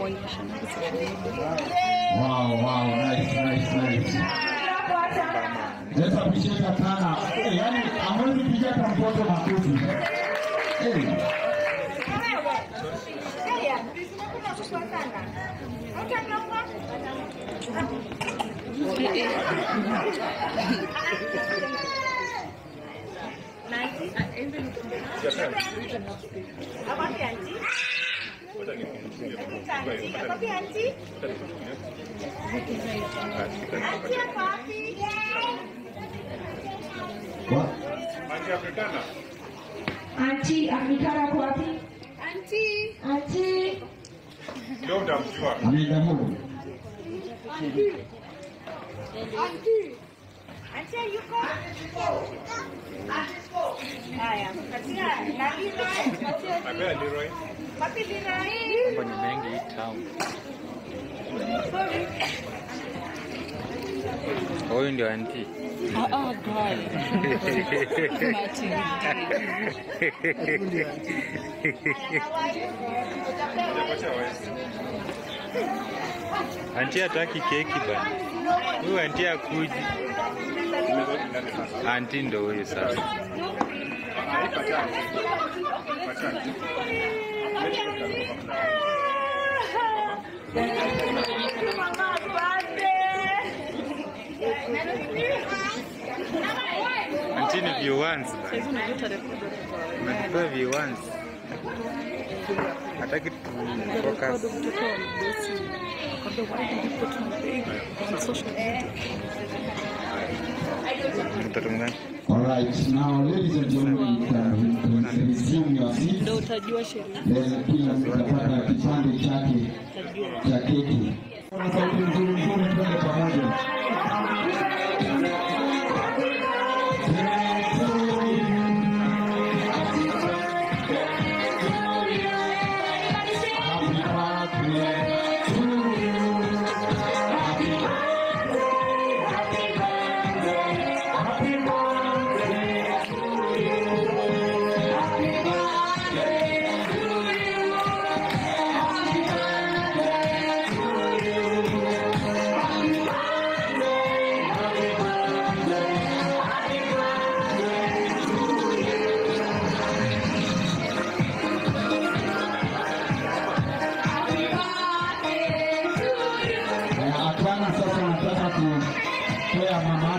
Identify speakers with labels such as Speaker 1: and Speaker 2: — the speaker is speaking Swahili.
Speaker 1: Wow, nice. Let's appreciate Atana. Hey, I'm going to pick up a photo of Makuzi. Hey.
Speaker 2: Auntie Africana kwapi? Auntie.
Speaker 1: Ndio mtamjua. Ameenda huko.
Speaker 3: Auntie yuko? Haya, katika na Leroy. Papi Leroy.
Speaker 4: Mambo ni mengi hii town. Huyu ndio auntie. Auntie hataki keki bana. Huyu auntie akuji. Auntie ndio huyu sasa. Auntie ni viewers bana. Mnatoa viewers. Hataki tu focus.
Speaker 1: All right, now ladies and gentlemen, you can resume your seats. Then kila mtu atapata kipande chake cha keki. Sauti nzuri twende pamoja. Mama